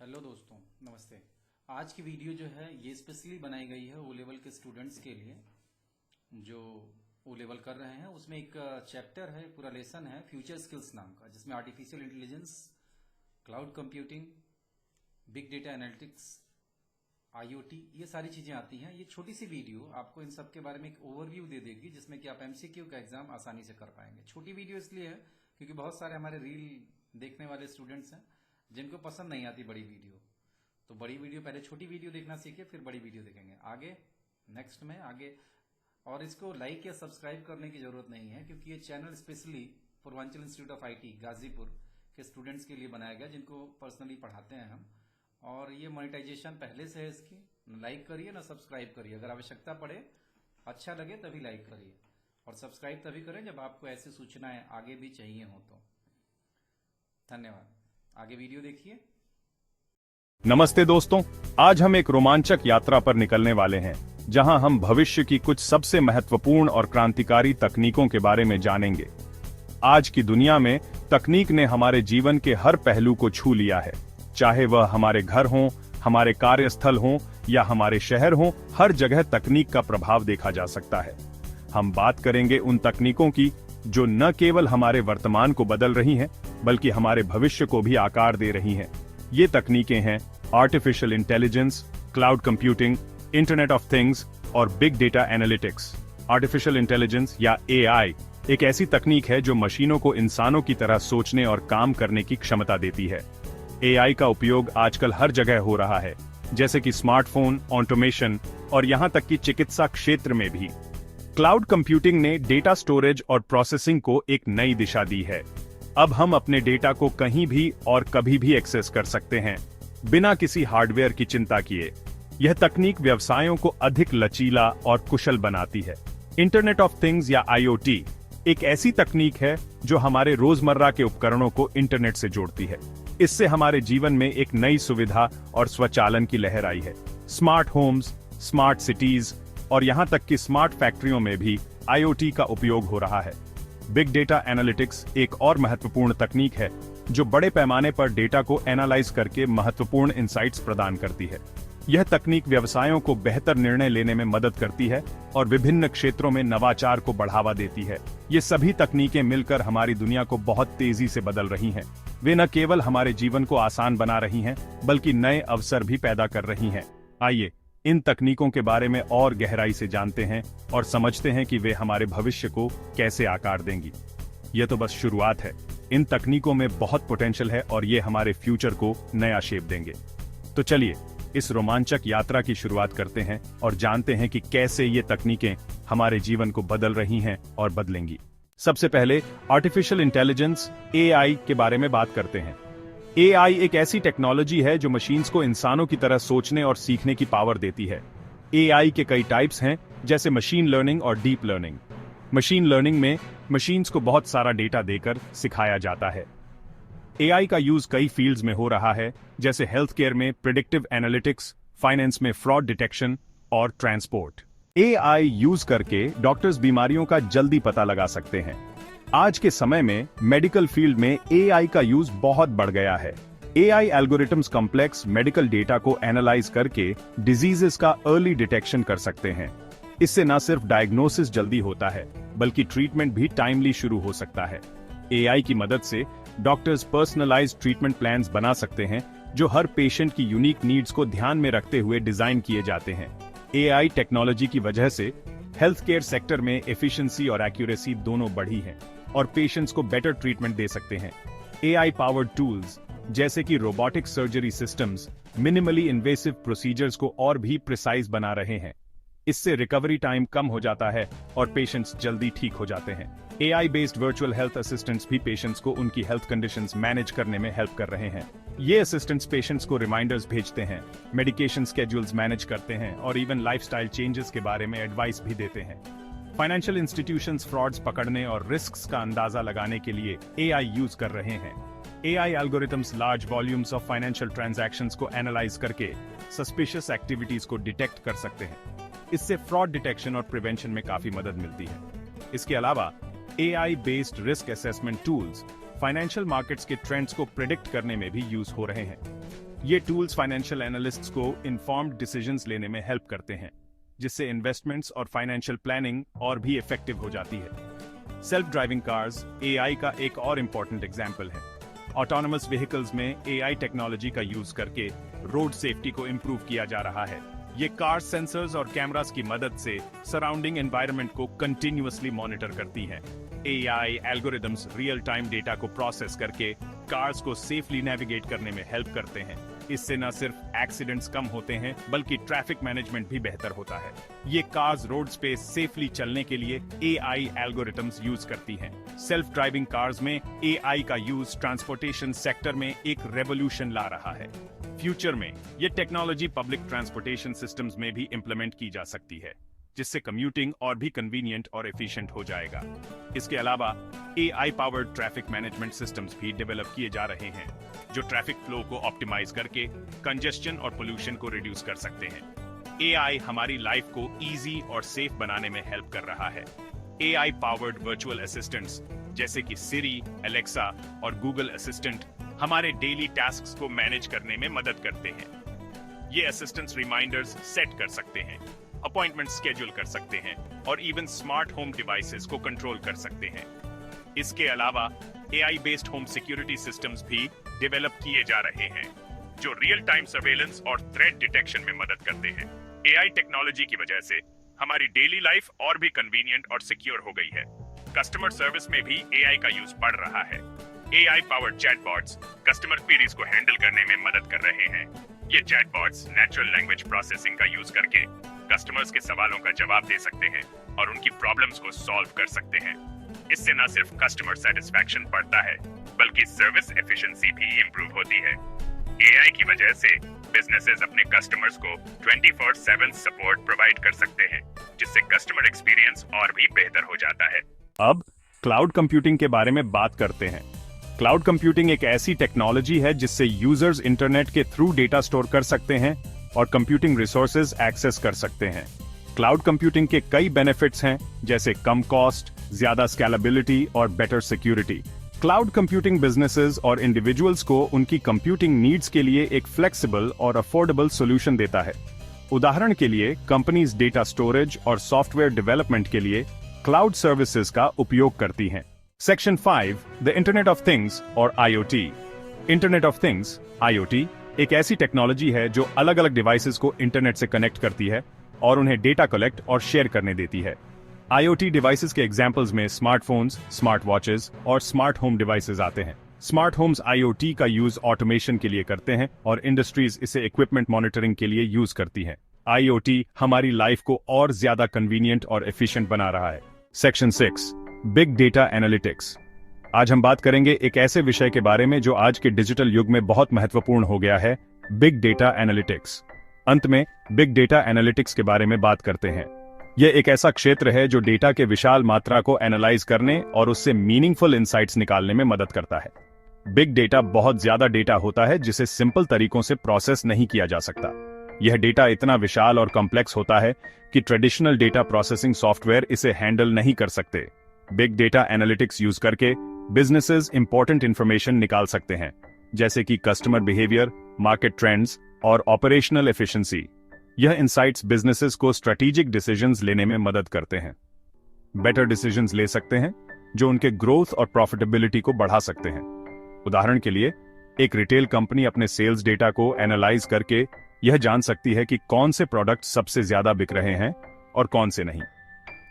Hello दोस्तों, नमस्ते। आज की वीडियो जो है ये स्पेशली बनाई गई है ओ लेवल के स्टूडेंट्स के लिए जो ओ लेवल कर रहे हैं। उसमें एक चैप्टर है, पूरा लेसन है फ्यूचर स्किल्स नाम का, जिसमें artificial intelligence, cloud computing, big data analytics, IoT, ये सारी चीजें आती हैं। ये छोटी सी वीडियो आपको इन सब के बारे में एक ओवरव्यू दे देगी, जिसमें कि आप एमसीक्यू का एग्जाम आसानी से कर पाएंगे। छोटी वीडियो इसलिए है क्योंकि बहुत सारे हमारे रील देखने वाले स्टूडेंट्स हैं जिनको पसंद नहीं आती बड़ी वीडियो। तो बड़ी वीडियो पहले छोटी वीडियो देखना सीखे, फिर बड़ी वीडियो देखेंगे आगे, नेक्स्ट में आगे। और इसको लाइक या सब्सक्राइब करने की जरूरत नहीं है क्योंकि ये channel specially Purvanchal institute of IT Ghazipur के स्टूडेंट्स के लिए बनाया गया, जिनको पर्सनली पढ़ाते हैं हम। और ये मोनेटाइजेशन पहले से है इसकी। न लाइक करिए ना सब्सक्राइब करिए, अगर आवश्यकता पड़े, अच्छा लगे तभी लाइक करिए, और सब्सक्राइब तभी करें जब आपको ऐसी सूचनाएं आगे भी चाहिए हो तो। धन्यवाद। आगे वीडियो देखिए। नमस्ते दोस्तों, आज हम एक रोमांचक यात्रा पर निकलने वाले हैं जहां हम भविष्य की कुछ सबसे महत्वपूर्ण और क्रांतिकारी तकनीकों के बारे में जानेंगे। आज की दुनिया में तकनीक ने हमारे जीवन के हर पहलू को छू लिया है, चाहे वह हमारे घर हों, हमारे कार्यस्थल हों या हमारे शहर हों, हर जगह तकनीक का प्रभाव देखा जा सकता है। हम बात करेंगे उन तकनीकों की जो न केवल हमारे वर्तमान को बदल रही हैं, बल्कि हमारे भविष्य को भी आकार दे रही हैं। ये तकनीकें हैं artificial intelligence, cloud computing, internet of things और big data analytics. Artificial intelligence या एआई एक ऐसी तकनीक है जो मशीनों को इंसानों की तरह सोचने और काम करने की क्षमता देती है। एआई का उपयोग आजकल हर जगह हो रहा है, जैसे कि स्मार्टफोन, ऑटोमेशन और यहां तक कि चिकित्सा क्षेत्र में भी। क्लाउड कंप्यूटिंग ने डेटा स्टोरेज और प्रोसेसिंग को एक नई दिशा दी है। अब हम अपने डेटा को कहीं भी और कभी भी एक्सेस कर सकते हैं, बिना किसी हार्डवेयर की चिंता किए। यह तकनीक व्यवसायों को अधिक लचीला और कुशल बनाती है। इंटरनेट ऑफ थिंग्स या आईओटी एक ऐसी तकनीक है जो हमारे रोजमर्रा के उपकरणों को इंटरनेट से जोड़ती है। इससे हमारे जीवन में एक नई सुविधा और स्वचालन की लहर आई है। स्मार्ट होम्स, स्मार्ट सिटीज और यहां तक कि स्मार्ट फैक्ट्रियों में भी आईओटी का उपयोग हो रहा है। बिग डेटा एनालिटिक्स एक और महत्वपूर्ण तकनीक है जो बड़े पैमाने पर डेटा को एनालाइज करके महत्वपूर्ण इंसाइट्स प्रदान करती है। यह तकनीक व्यवसायों को बेहतर निर्णय लेने में मदद करती है और विभिन्न क्षेत्रों में नवाचार को बढ़ावा देती है। ये सभी तकनीकें मिलकर हमारी दुनिया को बहुत तेजी से बदल रही हैं। वे न केवल हमारे जीवन को आसान बना रही हैं, बल्कि नए अवसर भी पैदा कर रही हैं। आइए इन तकनीकों के बारे में और गहराई से जानते हैं और समझते हैं कि वे हमारे भविष्य को कैसे आकार देंगी। यह तो बस शुरुआत है। इन तकनीकों में बहुत पोटेंशियल है और ये हमारे फ्यूचर को नया शेप देंगे। तो चलिए इस रोमांचक यात्रा की शुरुआत करते हैं और जानते हैं कि कैसे ये तकनीकें हमारे जीवन को बदल रही हैं और बदलेंगी। सबसे पहले आर्टिफिशियल इंटेलिजेंस एआई के बारे में बात करते हैं। एआई एक ऐसी टेक्नोलॉजी है जो मशीन्स को इंसानों की तरह सोचने और सीखने की पावर देती है। एआई के कई टाइप्स हैं, जैसे मशीन लर्निंग और डीप लर्निंग। मशीन लर्निंग में मशीन्स को बहुत सारा डेटा देकर सिखाया जाता है। एआई का यूज कई फील्ड्स में हो रहा है, जैसे हेल्थ केयर में प्रिडिक्टिव एनालिटिक्स, फाइनेंस में फ्रॉड डिटेक्शन और ट्रांसपोर्ट। एआई यूज करके डॉक्टर्स बीमारियों का जल्दी पता लगा सकते हैं। आज के समय में मेडिकल फील्ड में एआई का यूज बहुत बढ़ गया है। AI algorithms complex medical data को एनालाइज करके डिजीजेस का अर्ली डिटेक्शन कर सकते हैं। इससे न सिर्फ डायग्नोसिस जल्दी होता है, बल्कि ट्रीटमेंट भी टाइमली शुरू हो सकता है। एआई की मदद से डॉक्टर्स पर्सनलाइज्ड ट्रीटमेंट प्लान्स बना सकते हैं, जो हर पेशेंट की यूनिक नीड्स को ध्यान में रखते हुए डिजाइन किए जाते हैं। एआई टेक्नोलॉजी की वजह से हेल्थ केयर सेक्टर में एफिशिएंसी और एक्यूरेसी दोनों बढ़ी है और पेशेंट्स को बेटर ट्रीटमेंट दे सकते हैं। एआई पावर्ड टूल्स जैसे कि robotic surgery systems minimally invasive procedures को और भी प्रिसाइज बना रहे हैं। इससे रिकवरी टाइम कम हो जाता है और पेशेंट्स जल्दी ठीक हो जाते हैं। AI based virtual health assistants भी पेशेंट्स को उनकी हेल्थ कंडीशंस मैनेज करने में हेल्प कर रहे हैं। ये असिस्टेंट्स पेशेंट्स को रिमाइंडर्स भेजते हैं, मेडिकेशन स्केड्यूल्स मैनेज करते हैं और इवन लाइफस्टाइल चेंजेस के बारे में एडवाइस भी देते हैं। फाइनेंशियल इंस्टीट्यूशंस फ्रॉड्स पकड़ने और रिस्क्स का अंदाजा लगाने के लिए एआई यूज कर रहे हैं। AI algorithms large volumes of financial transactions को एनालाइज करके सस्पिशियस एक्टिविटीज को डिटेक्ट कर सकते हैं। इससे फ्रॉड डिटेक्शन और प्रिवेंशन में काफी मदद मिलती है। इसके अलावा AI based risk assessment tools financial markets के ट्रेंड्स को प्रिडिक्ट करने में भी यूज हो रहे हैं। ये टूल्स फाइनेंशियल एनालिस्ट्स को इन्फॉर्म्ड डिसीजंस लेने में हेल्प करते हैं, जिससे इन्वेस्टमेंट्स और फाइनेंशियल प्लानिंग और भी इफेक्टिव हो जाती है। सेल्फ ड्राइविंग कार्स एआई का एक और इम्पॉर्टेंट एग्जाम्पल है। ऑटोनोमस व्हीकल्स में एआई टेक्नोलॉजी का यूज करके रोड सेफ्टी को इंप्रूव किया जा रहा है। ये कार सेंसर्स और कैमरास की मदद से सराउंडिंग एनवायरनमेंट को कंटिन्यूअसली मॉनिटर करती हैं। AI algorithms real time data को प्रोसेस करके कार्स को सेफली नेविगेट करने में हेल्प करते हैं। इससे न सिर्फ एक्सीडेंट्स कम होते हैं बल्कि ट्रैफिक मैनेजमेंट भी बेहतर होता है। ये कार्स रोड्स पे सेफली चलने के लिए एआई एल्गोरिदम्स यूज करती हैं। सेल्फ ड्राइविंग कार्स में एआई का यूज ट्रांसपोर्टेशन सेक्टर में एक रेवोल्यूशन ला रहा है। फ्यूचर में ये टेक्नोलॉजी पब्लिक ट्रांसपोर्टेशन सिस्टम्स में भी इंप्लीमेंट की जा सकती है, जिससे कम्यूटिंग और भी कन्वीनियंट और एफिशिएंट हो जाएगा। इसके अलावा AI powered traffic management systems भी डेवलप किए जा रहे हैं, जो ट्रैफिक फ्लो को ऑप्टिमाइज करके कंजेस्शन और पोल्यूशन को रिड्यूस कर सकते हैं। एआई हमारी लाइफ को इजी और सेफ बनाने में हेल्प कर रहा है। एआई पावर्ड वर्चुअल असिस्टेंट्स जैसे कि सिरी, एलेक्सा और गूगल असिस्टेंट हमारे डेली टास्क्स को मैनेज करने में मदद करते हैं। ये असिस्टेंट्स रिमाइंडर्स सेट कर सकते हैं, अपॉइंटमेंट स्केड्यूल कर सकते हैं और इवन स्मार्ट होम डिवाइसेस को कंट्रोल कर सकते हैं। इसके अलावा AI based home security systems भी डेवलप किए जा रहे हैं, जो रियल टाइम सर्वेलेंस और थ्रेट डिटेक्शन में मदद करते हैं। एआई टेक्नोलॉजी की वजह से हमारी डेली लाइफ और भी कन्वीनियंट और सिक्योर हो गई है। कस्टमर सर्विस में भी एआई का यूज बढ़ रहा है। AI powered chatbots customer queries को हैंडल करने में मदद कर रहे हैं। ये चैटबॉट्स नेचुरल लैंग्वेज प्रोसेसिंग का यूज करके कस्टमर्स के सवालों का जवाब दे सकते हैं और उनकी प्रॉब्लम्स को सॉल्व कर सकते हैं। इससे न सिर्फ कस्टमर सेटिस्फैक्शन बढ़ता है, बल्कि सर्विस एफिशिएंसी भी इंप्रूव होती है। एआई की वजह से बिजनेसेस अपने कस्टमर्स को 24/7 सपोर्ट प्रोवाइड कर सकते हैं, जिससे कस्टमर एक्सपीरियंस और भी बेहतर हो जाता है। अब क्लाउड कंप्यूटिंग के बारे में बात करते हैं। क्लाउड कंप्यूटिंग एक ऐसी टेक्नोलॉजी है जिससे यूजर्स इंटरनेट के थ्रू डेटा स्टोर कर सकते हैं और कंप्यूटिंग रिसोर्सेज एक्सेस कर सकते हैं। क्लाउड कंप्यूटिंग के कई बेनिफिट्स हैं, जैसे कम कॉस्ट, ज्यादा स्केलेबिलिटी और better security. Cloud computing businesses और इंडिविजुअल्स को उनकी कंप्यूटिंग नीड्स के लिए एक फ्लेक्सिबल और अफोर्डेबल सॉल्यूशन देता है। उदाहरण के लिए कंपनीज डेटा स्टोरेज और सॉफ्टवेयर डेवलपमेंट के लिए क्लाउड सर्विसेज का उपयोग करती हैं। Section 5, the internet of things और IoT. Internet of things IoT एक ऐसी टेक्नोलॉजी है जो अलग अलग डिवाइसेस को इंटरनेट से कनेक्ट करती है और उन्हें डेटा कलेक्ट और शेयर करने देती है। आईओटी डिवाइसेस के एग्जांपल्स में स्मार्टफोन्स, स्मार्ट वॉचेस और स्मार्ट होम डिवाइसेस आते हैं। स्मार्ट होम्स आईओटी का यूज ऑटोमेशन के लिए करते हैं और इंडस्ट्रीज इसे इक्विपमेंट मॉनिटरिंग के लिए यूज करती हैं। आईओटी हमारी लाइफ को और ज्यादा कन्वीनियंट और एफिशिएंट बना रहा है। Section 6, big data analytics. आज हम बात करेंगे एक ऐसे विषय के बारे में जो आज के डिजिटल युग में बहुत महत्वपूर्ण हो गया है, बिग डेटा एनालिटिक्स। अंत में बिग डेटा एनालिटिक्स के बारे में बात करते हैं। यह एक ऐसा क्षेत्र है जो डेटा के विशाल मात्रा को एनालाइज करने और उससे मीनिंगफुल इंसाइट्स निकालने में मदद करता है। बिग डेटा बहुत ज्यादा डेटा होता है जिसे सिंपल तरीकों से प्रोसेस नहीं किया जा सकता। यह डेटा इतना विशाल और कॉम्प्लेक्स होता है कि ट्रेडिशनल डेटा प्रोसेसिंग सॉफ्टवेयर इसे हैंडल नहीं कर सकते। बिग डेटा एनालिटिक्स यूज करके बिजनेसेस इंपॉर्टेंट इंफॉर्मेशन निकाल सकते हैं, जैसे कि कस्टमर बिहेवियर, मार्केट ट्रेंड्स और ऑपरेशनल एफिशिएंसी। यह इंसाइट्स बिजनेसेस को स्ट्रेटेजिक डिसीजंस लेने में मदद करते हैं। बेटर डिसीजंस ले सकते हैं जो उनके ग्रोथ और प्रॉफिटेबिलिटी को बढ़ा सकते हैं। उदाहरण के लिए, एक रिटेल कंपनी अपने सेल्स डेटा को एनालाइज करके यह जान सकती है कि कौन से प्रोडक्ट सबसे ज्यादा बिक रहे हैं और कौन से नहीं,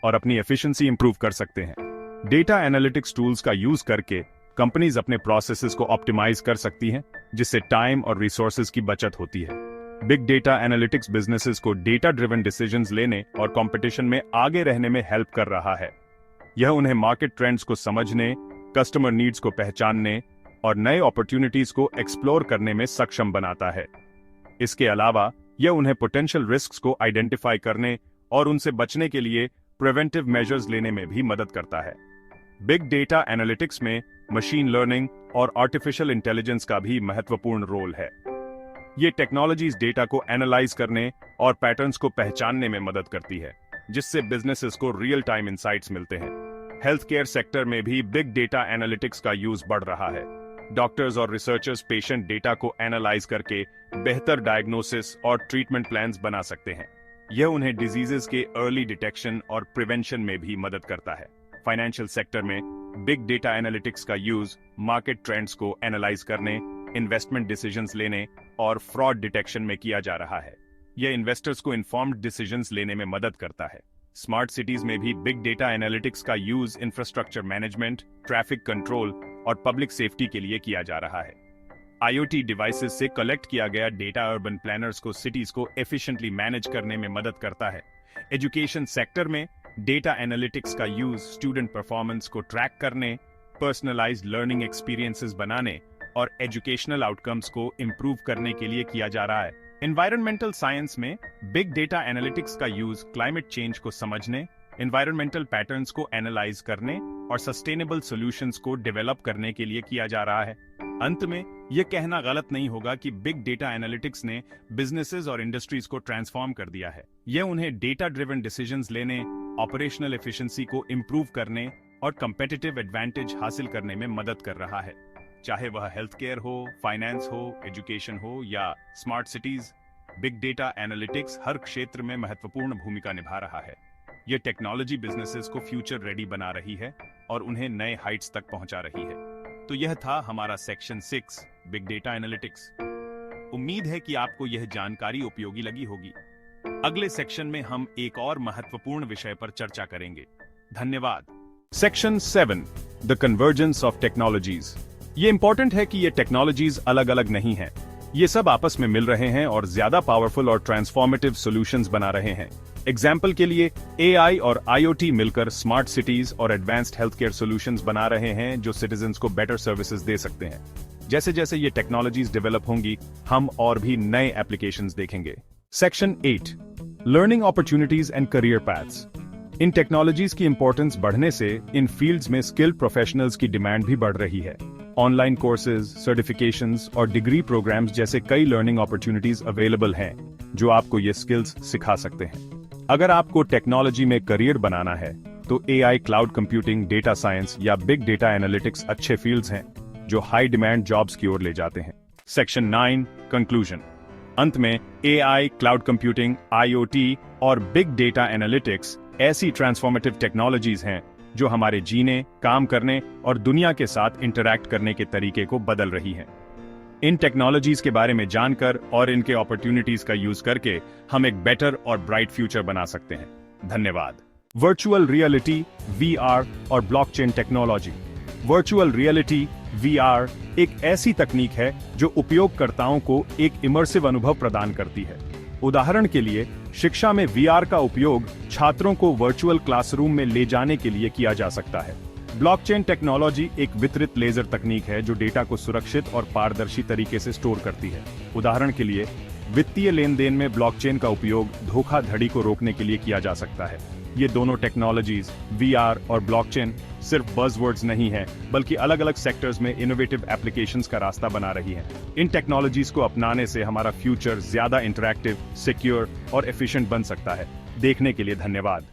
और अपनी एफिशिएंसी इंप्रूव कर सकते हैं। डेटा एनालिटिक्स टूल्स का यूज करके कंपनीज अपने प्रोसेसेस को ऑप्टिमाइज कर सकती हैं, जिससे टाइम और रिसोर्सेज की बचत होती है। बिग डेटा एनालिटिक्स बिजनेसेस को डेटा ड्रिवन डिसीजंस लेने और कंपटीशन में आगे रहने में हेल्प कर रहा है। यह उन्हें मार्केट ट्रेंड्स को समझने, कस्टमर नीड्स को पहचानने और नए अपॉर्चुनिटीज को एक्सप्लोर करने में सक्षम बनाता है। इसके अलावा यह उन्हें पोटेंशियल रिस्क्स को आइडेंटिफाई करने और उनसे बचने के लिए प्रिवेंटिव मेजर्स लेने में भी मदद करता है। बिग डेटा एनालिटिक्स में मशीन लर्निंग और आर्टिफिशियल इंटेलिजेंस का भी महत्वपूर्ण रोल है। ये टेक्नोलॉजीज डेटा को एनालाइज करने और पैटर्न्स को पहचानने में मदद करती है, जिससे बिजनेसेस को रियल टाइम इंसाइट्स मिलते हैं। हेल्थ केयर सेक्टर में भी बिग डेटा एनालिटिक्स का यूज बढ़ रहा है। डॉक्टर्स और रिसर्चर्स पेशेंट डेटा को एनालाइज करके बेहतर डायग्नोसिस और ट्रीटमेंट प्लान्स बना सकते हैं। यह उन्हें डिजीजेस के अर्ली डिटेक्शन और प्रिवेंशन में भी मदद करता है। फाइनेंशियल सेक्टर में बिग डेटा एनालिटिक्स का यूज मार्केट ट्रेंड्स को एनालाइज करने, इन्वेस्टमेंट डिसीजंस लेने और फ्रॉड डिटेक्शन में किया जा रहा है। यह इन्वेस्टर्स को इन्फॉर्म्ड डिसीजंस लेने में मदद करता है। स्मार्ट सिटीज में भी बिग डेटा एनालिटिक्स का use infrastructure management, traffic control और पब्लिक सेफ्टी के लिए किया जा रहा है। IoT डिवाइसेस से कलेक्ट किया गया डेटा अर्बन प्लानर्स को सिटीज को एफिशिएंटली मैनेज करने में मदद करता है। एजुकेशन सेक्टर में डेटा एनालिटिक्स का यूज स्टूडेंट परफॉर्मेंस को ट्रैक करने, पर्सनलाइज्ड लर्निंग एक्सपीरियंसेस बनाने और एजुकेशनल आउटकम्स को इंप्रूव करने के लिए किया जा रहा है। एनवायरमेंटल साइंस में बिग डेटा एनालिटिक्स का यूज क्लाइमेट चेंज को समझने, एनवायरमेंटल पैटर्न्स को एनालाइज करने और सस्टेनेबल सॉल्यूशंस को डेवलप करने के लिए किया जा रहा है। अंत में यह कहना गलत नहीं होगा कि बिग डेटा एनालिटिक्स ने बिजनेसेस और इंडस्ट्रीज को ट्रांसफॉर्म कर दिया है। यह उन्हें डेटा ड्रिवन डिसीजंस लेने, ऑपरेशनल एफिशिएंसी को इंप्रूव करने और कंपेटिटिव एडवांटेज हासिल करने में मदद कर रहा है। चाहे वह हेल्थ केयर हो, फाइनेंस हो, एजुकेशन हो या smart cities, big data analytics हर क्षेत्र में महत्वपूर्ण भूमिका निभा रहा है। यह टेक्नोलॉजी बिजनेसेस को फ्यूचर रेडी बना रही है और उन्हें नए हाइट्स तक पहुंचा रही है। तो यह था हमारा सेक्शन 6 बिग डेटा एनालिटिक्स। उम्मीद है कि आपको यह जानकारी उपयोगी लगी होगी। अगले सेक्शन में हम एक और महत्वपूर्ण विषय पर चर्चा करेंगे। धन्यवाद। Section 7 the convergence of technologies. ये इंपॉर्टेंट है कि ये टेक्नोलॉजीज अलग अलग नहीं हैं। ये सब आपस में मिल रहे हैं और ज्यादा पावरफुल और ट्रांसफॉर्मेटिव सॉल्यूशंस बना रहे हैं। एग्जाम्पल के लिए AI और IoT मिलकर स्मार्ट सिटीज और एडवांस्ड हेल्थ केयर सॉल्यूशंस बना रहे हैं जो सिटीजंस को बेटर सर्विसेज दे सकते हैं। जैसे जैसे ये टेक्नोलॉजीज डेवलप होंगी, हम और भी नए एप्लीकेशंस देखेंगे। Section 8 learning opportunities and career paths. In technologies की इंपॉर्टेंस बढ़ने से इन फील्ड्स में स्किल्ड प्रोफेशनल्स की डिमांड भी बढ़ रही है। ऑनलाइन कोर्सेज, सर्टिफिकेशंस और डिग्री प्रोग्राम्स जैसे कई लर्निंग अपॉर्चुनिटीज अवेलेबल हैं जो आपको ये स्किल्स सिखा सकते हैं। अगर आपको टेक्नोलॉजी में करियर बनाना है तो AI, cloud computing, data science या बिग डेटा एनालिटिक्स अच्छे फील्ड्स हैं जो हाई डिमांड जॉब्स की ओर ले जाते हैं। Section 9 conclusion. अंत में AI, क्लाउड कंप्यूटिंग, IoT और बिग डेटा एनालिटिक्स ऐसी ट्रांसफॉर्मेटिव टेक्नोलॉजीज हैं जो हमारे जीने, काम करने और दुनिया के साथ इंटरैक्ट करने के तरीके को बदल रही हैं। इन टेक्नोलॉजीज के बारे में जानकर और इनके अपॉर्चुनिटीज का यूज करके हम एक बेटर और ब्राइट फ्यूचर बना सकते हैं। धन्यवाद। वर्चुअल रियलिटी, VR और blockchain technology. Virtual reality, VR एक ऐसी तकनीक है जो उपयोगकर्ताओं को एक इमर्सिव अनुभव प्रदान करती है। उदाहरण के लिए, शिक्षा में VR का उपयोग छात्रों को वर्चुअल क्लासरूम में ले जाने के लिए किया जा सकता है। ब्लॉकचेन टेक्नोलॉजी एक वितरित लेजर तकनीक है जो डेटा को सुरक्षित और पारदर्शी तरीके से स्टोर करती है। उदाहरण के लिए, वित्तीय लेन देन में ब्लॉकचेन का उपयोग धोखाधड़ी को रोकने के लिए किया जा सकता है। ये दोनों टेक्नोलॉजीज, VR और ब्लॉकचेन, सिर्फ बज़वर्ड्स नहीं है बल्कि अलग अलग सेक्टर्स में इनोवेटिव एप्लीकेशंस का रास्ता बना रही हैं। इन टेक्नोलॉजीज को अपनाने से हमारा फ्यूचर ज्यादा इंटरैक्टिव, सिक्योर और एफिशिएंट बन सकता है। देखने के लिए धन्यवाद।